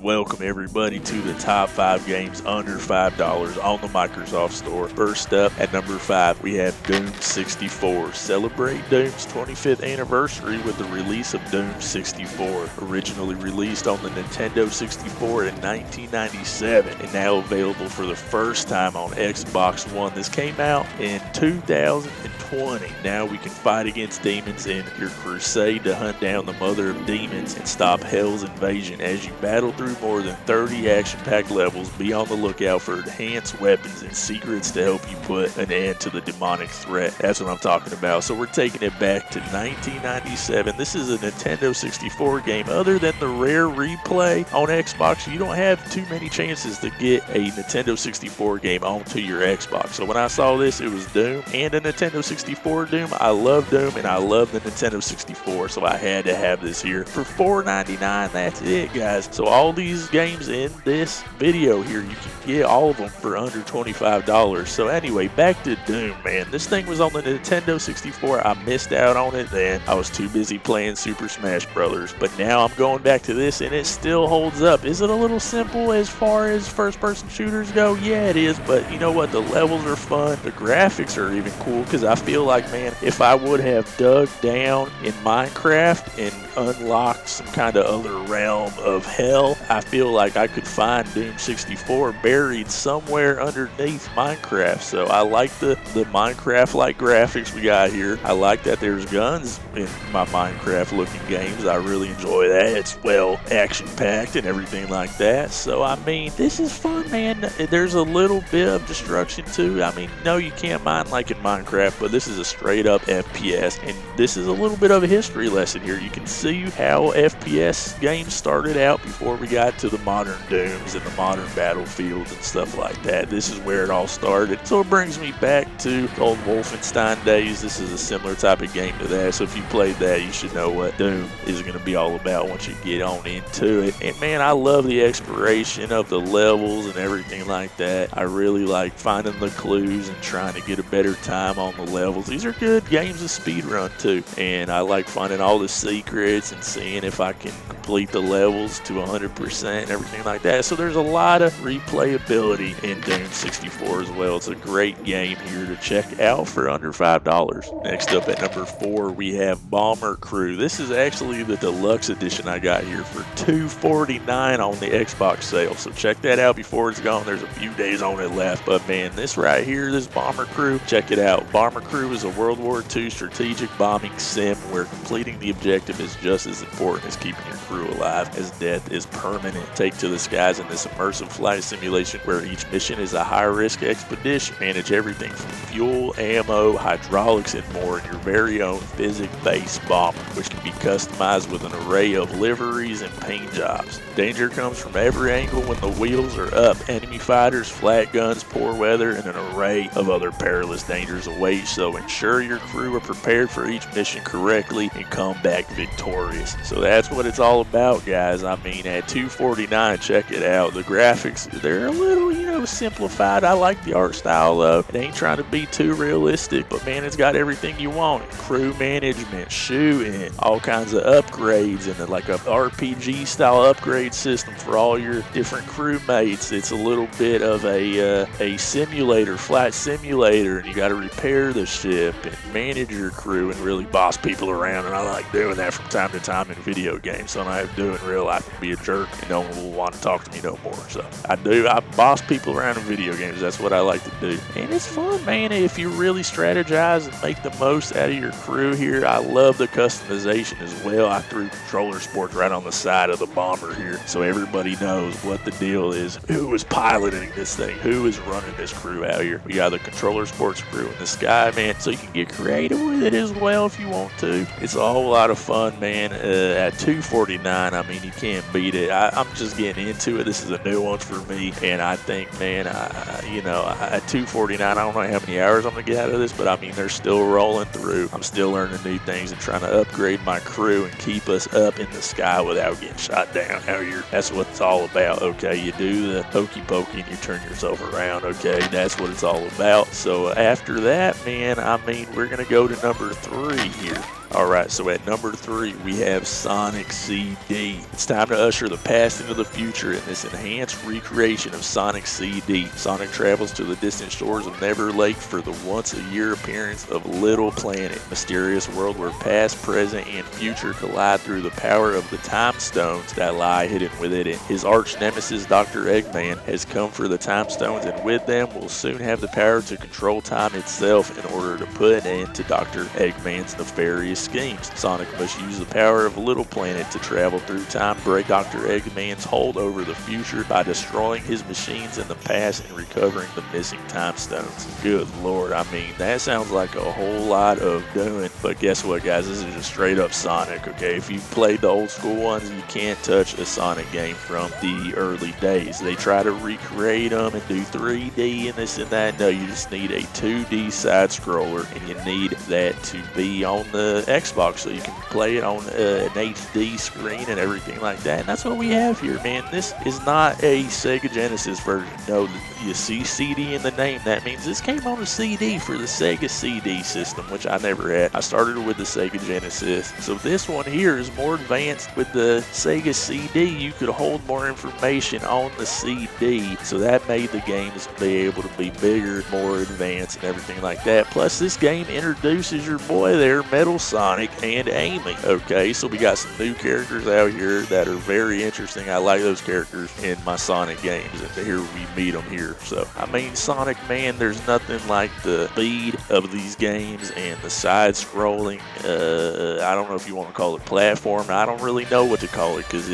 Welcome everybody to the top 5 games under $5 on the Microsoft Store. First up at number 5, we have Doom 64. Celebrate Doom's 25th anniversary with the release of Doom 64. Originally released on the Nintendo 64 in 1997 and now available for the first time on Xbox One. This came out in 2020. Now we can fight against demons in your crusade to hunt down the mother of demons and stop Hell's invasion. As you battle through more than 30 action-packed levels, be on the lookout for enhanced weapons and secrets to help you put an end to the demonic threat. That's what I'm talking about. So we're taking it back to 1997. This is a Nintendo 64 game. Other than the rare replay on Xbox, you don't have too many chances to get a Nintendo 64 game onto your Xbox. So when I saw this, it was Doom and a Nintendo 64 Doom. I love Doom and I love the Nintendo 64, so I had to have this here for $4.99. That's it, guys. So all these games in this video here, you can get all of them for under $25. So anyway, back to Doom, man. This thing was on the Nintendo 64. I missed out on it then. I was too busy playing Super Smash Brothers. But now I'm going back to this and it still holds up. Is it a little simple as far as first-person shooters go? Yeah, it is. But you know what? The levels are fun. The graphics are even cool because I feel like, man, if I would have dug down in Minecraft and unlocked some kind of other realm of hell, I feel like I could find Doom 64 buried somewhere underneath Minecraft. So I like the Minecraft-like graphics we got here. I like that there's guns in my Minecraft-looking games. I really enjoy that. It's well action-packed and everything like that. So I mean, this is fun, man. There's a little bit of destruction too. I mean, no, you can't mine like in Minecraft, but this is a straight-up FPS, and this is a little bit of a history lesson here. You can see how FPS games started out before we got to the modern Dooms and the modern Battlefields and stuff like that. This is where it all started. So it brings me back to the old Wolfenstein days. This is a similar type of game to that. So if you played that, you should know what Doom is going to be all about once you get on into it. And man, I love the exploration of the levels and everything like that. I really like finding the clues and trying to get a better time on the levels. These are good games to speedrun too. And I like finding all the secrets and seeing if I can complete the levels to 100% and everything like that. So there's a lot of replayability in Doom 64 as well. It's a great game here to check out for under $5. Next up at number 4, we have Bomber Crew. This is actually the deluxe edition I got here for $2.49 on the Xbox sale. So check that out before it's gone. There's a few days on it left. But man, this right here, this Bomber Crew, check it out. Bomber Crew is a World War II strategic bombing sim where completing the objective is just as important as keeping your crew alive, as death is permanent. Take to the skies in this immersive flight simulation where each mission is a high-risk expedition. Manage everything from fuel, ammo, hydraulics, and more in your very own physics-based bomber, which can be customized with an array of liveries and paint jobs. Danger comes from every angle when the wheels are up. Enemy fighters, flat guns, poor weather, and an array of other perilous dangers await, so ensure your crew are prepared for each mission correctly and come back victorious. So that's what it's all about, guys. I mean, at $2.49, check it out. The graphics, they're a little, simplified. I like the art style though. It ain't trying to be too realistic, but man, it's got everything you want. Crew management, shooting, all kinds of upgrades, and like a RPG style upgrade system for all your different crewmates. It's a little bit of a simulator, flight simulator, and you got to repair the ship and manage your crew and really boss people around. And I like doing that from time to time in video games. So I have to do in real life and be a jerk, and no one will want to talk to me no more. So I boss people around in video games. That's what I like to do, and it's fun, man. If you really strategize and make the most out of your crew here. I love the customization as well. I threw controller sports right on the side of the bomber here, so everybody knows what the deal is, who is piloting this thing, who is running this crew out here. We got the controller sports crew in the sky, man, so you can get creative with it as well if you want to. It's a whole lot of fun, man. At $2.49, I mean, you can't beat it. I'm just getting into it. This is a new one for me, and I think, man, at $2.49, I don't know how many hours I'm gonna get out of this, but I mean, they're still rolling through. I'm still learning new things and trying to upgrade my crew and keep us up in the sky without getting shot down out here. That's what it's all about. Okay, you do the hokey pokey and you turn yourself around. Okay, that's what it's all about. So after that, man, I mean, we're gonna go to number 3 here. Alright, so at number 3, we have Sonic CD. It's time to usher the past into the future in this enhanced recreation of Sonic CD. Sonic travels to the distant shores of Never Lake for the once-a-year appearance of Little Planet, a mysterious world where past, present, and future collide through the power of the time stones that lie hidden within it. His arch nemesis, Dr. Eggman, has come for the time stones, and with them will soon have the power to control time itself in order to put an end to Dr. Eggman's nefarious schemes. Sonic must use the power of Little Planet to travel through time, break Dr. Eggman's hold over the future by destroying his machines in the past and recovering the missing time stones. Good lord, I mean, that sounds like a whole lot of doing, but guess what, guys? This is just straight up Sonic, okay? If you've played the old school ones, you can't touch a Sonic game from the early days. They try to recreate them and do 3D and this and that. No, you just need a 2D side scroller, and you need that to be on the Xbox so you can play it on an HD screen and everything like that. And that's what we have here, man. This is not a Sega Genesis version. No, you see CD in the name. That means this came on a CD for the Sega CD system, which I never had. I started with the Sega Genesis. So this one here is more advanced. With the Sega CD, you could hold more information on the CD. So that made the games be able to be bigger, more advanced, and everything like that. Plus, this game introduces your boy there, Metal Sonic and Amy. Okay, so we got some new characters out here that are very interesting. I like those characters in my Sonic games, and here we meet them here. So, I mean, Sonic, man, there's nothing like the speed of these games and the side-scrolling. I don't know if you want to call it platform. I don't really know what to call it because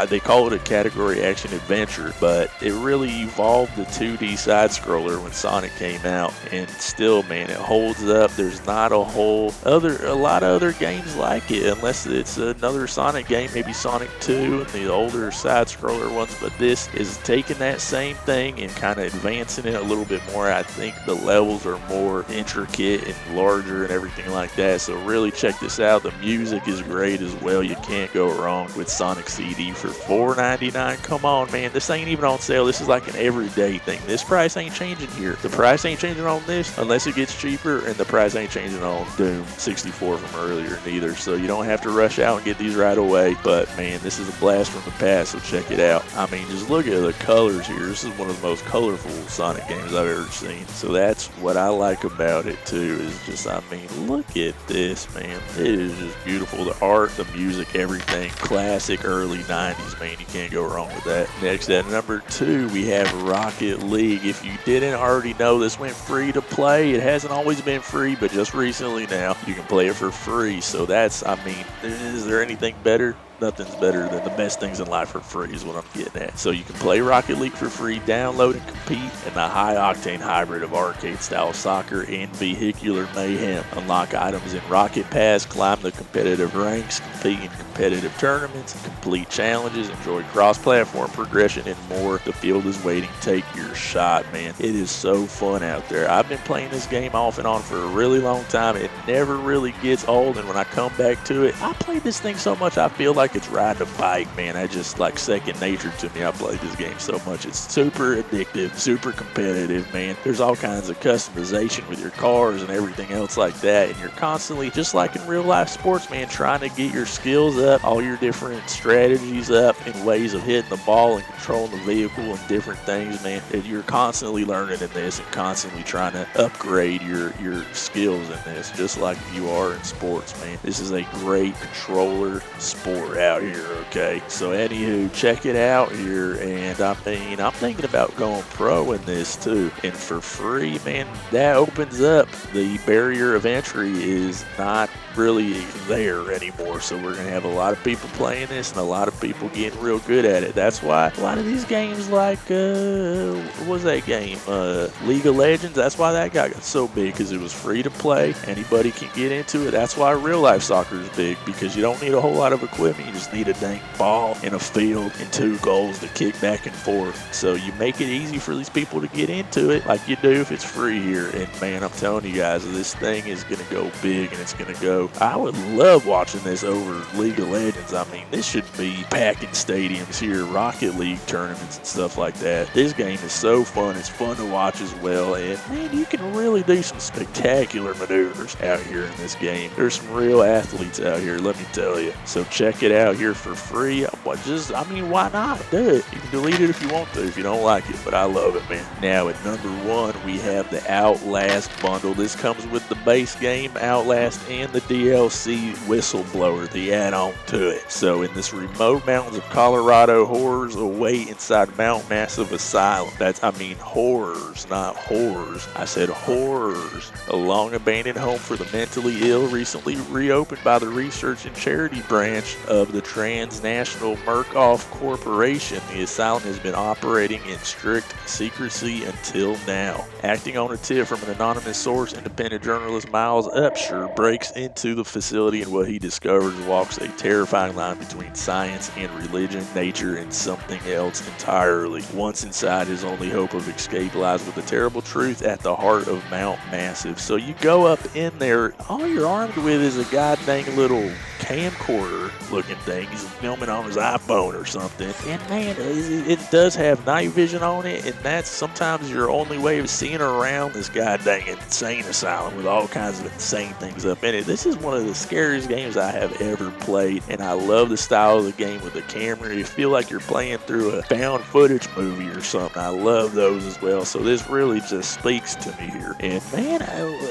they call it a category action adventure, but it really evolved the 2D side-scroller when Sonic came out, and still, man, it holds up. There's not a lot of other games like it, unless it's another Sonic game, maybe Sonic 2 and the older side-scroller ones, but this is taking that same thing and kind of advancing it a little bit more. I think the levels are more intricate and larger and everything like that, so really check this out. The music is great as well. You can't go wrong with Sonic CD for $4.99. Come on, man, this ain't even on sale. This is like an everyday thing. This price ain't changing here. The price ain't changing on this unless it gets cheaper, and the price ain't changing on Doom 64 from earlier neither, so you don't have to rush out and get these right away. But man, this is a blast from the past, so check it out. I mean, just look at the colors here. This is one of the most colorful Sonic games I've ever seen, so that's what I like about it too, is just, I mean, look at this, man. It is just beautiful. The art, the music, everything. Classic early 90s, man. You can't go wrong with that. Next, at number 2, we have Rocket League. If you didn't already know, this went free to play. It hasn't always been free, but just recently now you can play it for free. So that's, I mean, is there anything better? Nothing's better than the best things in life for free is what I'm getting at. So you can play Rocket League for free, download and compete in the high-octane hybrid of arcade-style soccer and vehicular mayhem. Unlock items in Rocket Pass, climb the competitive ranks, compete in competitive tournaments, complete challenges, enjoy cross-platform progression, and more. The field is waiting. Take your shot, man. It is so fun out there. I've been playing this game off and on for a really long time. It never really gets old, and when I come back to it, I played this thing so much I feel like it's riding a bike, man. I just, like, second nature to me. I played this game so much. It's super addictive, super competitive, man. There's all kinds of customization with your cars and everything else like that, and you're constantly, just like in real life sports, man, trying to get your skills up, all your different strategies up, and ways of hitting the ball and controlling the vehicle and different things, man. And you're constantly learning in this and constantly trying to upgrade your skills in this, just like you are in sports, man. This is a great controller sport out here, okay? So anywho, check it out here, and I mean, I'm thinking about going pro in this too, and for free, man. That opens up the barrier of entry is not really there anymore, so we're gonna have a lot of people playing this and a lot of people getting real good at it. That's why a lot of these games, like what was that game, League of Legends, that's why that guy got so big, because it was free to play, anybody can get into it. That's why real life soccer is big, because you don't need a whole lot of equipment. You just need a dang ball in a field and 2 goals to kick back and forth. So you make it easy for these people to get into it like you do if it's free here. And man, I'm telling you guys, this thing is gonna go big, and it's gonna go. I would love watching this over League of Legends. I mean, this should be packing stadiums here, Rocket League tournaments and stuff like that. This game is so fun. It's fun to watch as well, and man, you can really do some spectacular maneuvers out here in this game. There's some real athletes out here, let me tell you. So check it out here for free. Why not? Do it. You can delete it if you want to, if you don't like it, but I love it, man. Now at number 1, we have the Outlast Bundle. This comes with the base game, Outlast, and the DLC Whistleblower, the add-on to it. So in this remote mountains of Colorado, horrors await inside Mount Massive Asylum. Horrors, not horrors. I said horrors. A long-abandoned home for the mentally ill, recently reopened by the research and charity branch of the transnational Murkoff Corporation. The asylum has been operating in strict secrecy until now. Acting on a tip from an anonymous source, independent journalist Miles Upshur breaks into the facility, and what he discovers walks a terrifying line between science and religion, nature, and something else entirely. Once inside, his only hope of escape lies with the terrible truth at the heart of Mount Massive. So you go up in there, all you're armed with is a goddamn little camcorder looking thing. He's filming on his iPhone or something, and man, it does have night vision on it, and that's sometimes your only way of seeing around this goddamn insane asylum with all kinds of insane things up in it. This is one of the scariest games I have ever played, and I love the style of the game with the camera. You feel like you're playing through a found footage movie or something. I love those as well, so this really just speaks to me here. And man,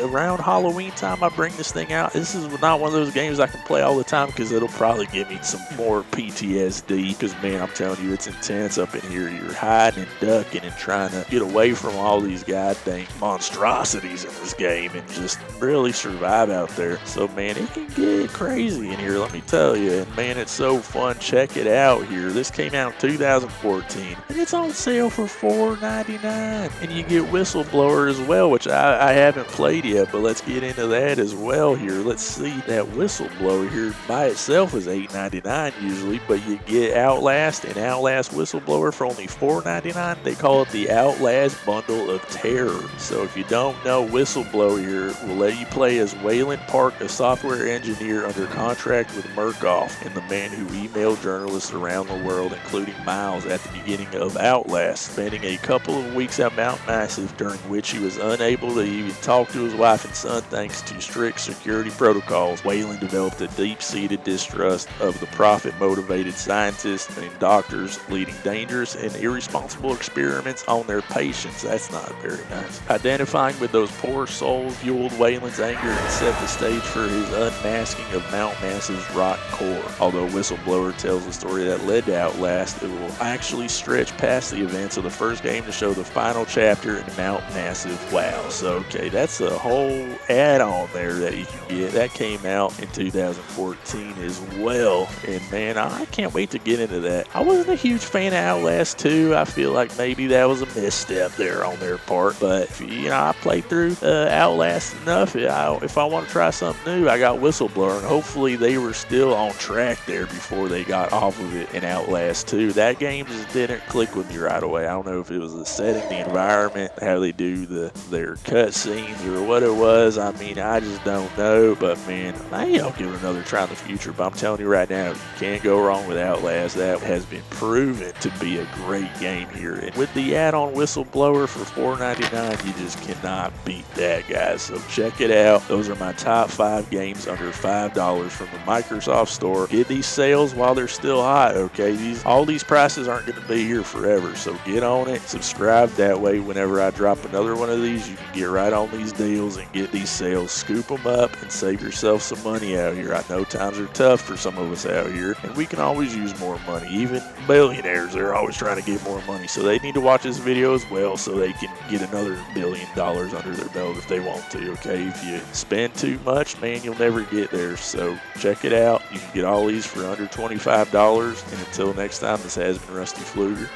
around Halloween time I bring this thing out. This is not one of those games I can play all the time because it'll probably give me some more PTSD, because man, I'm telling you, it's intense up in here. You're hiding and ducking and trying to get away from all these goddamn monstrosities in this game and just really survive out there. So man, it can get crazy in here, let me tell you. And man, it's so fun. Check it out here. This came out in 2014 and it's on sale for $4.99, and you get Whistleblower as well, which I haven't played yet, but let's get into that as well here. Let's see. That Whistleblower here by itself is $8.99 usually, but you get Outlast and Outlast Whistleblower for only $4.99. They call it the Outlast Bundle of Terror. So if you don't know, Whistleblower here will let you play as Wayland Park, a software engineer under contract with Murkoff, and the man who emailed journalists around the world, including Miles, at the beginning of Outlast, spending a couple of weeks at Mount Massive, during which he was unable to even talk to his wife and son thanks to strict security protocols. Wayland developed a deep-seated distrust of the profit-motivated scientists and doctors, leading dangerous and irresponsible experiments on their patients. That's not very nice. Identifying with those poor souls fueled Wayland's anger and set the stage for his unmasking of Mount Massive's rock core. Although Whistleblower tells a story that led to Outlast, it will actually stretch past the events of the first game to show the final chapter in Mount Massive. Wow. So, okay, that's a whole add-on there that you can get. That came out in 2014 as well, and man, I can't wait to get into that. I wasn't a huge fan of Outlast 2. I feel like maybe that was a misstep there on their part, but I played through Outlast enough. If I want to try something new, I got Whistleblower, and hopefully they were still on track there before they got off of it in Outlast 2. That game just didn't click with me right away. I don't know if it was the setting, the environment, how they do their cutscenes, or what it was. I just don't know, but man, maybe I'll give it another try in the future. But I'm telling you right now, you can't go wrong with Outlast. That has been proven to be a great game here, and with the add-on Whistleblower for $4.99, you just cannot beat that, guys. So check it out. Those are my top 5 games under $5 from the Microsoft Store. Get these sales while they're still hot, okay? All these prices aren't going to be here forever, so get on it. Subscribe, that way whenever I drop another one of these, you can get right on these deals and get these sales. Scoop them up and save yourself some money out here. I know times are tough for some of us out here, and we can always use more money. Even billionaires, they're always trying to get more money, so they need to watch this video as well so they can get another $1 billion under their belt if they want to, okay? If you spend too much, man, you'll never get there. So check it out. You can get all these for under $25, and until next time, this has been Rusty Pfluger,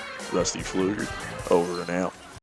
over and out.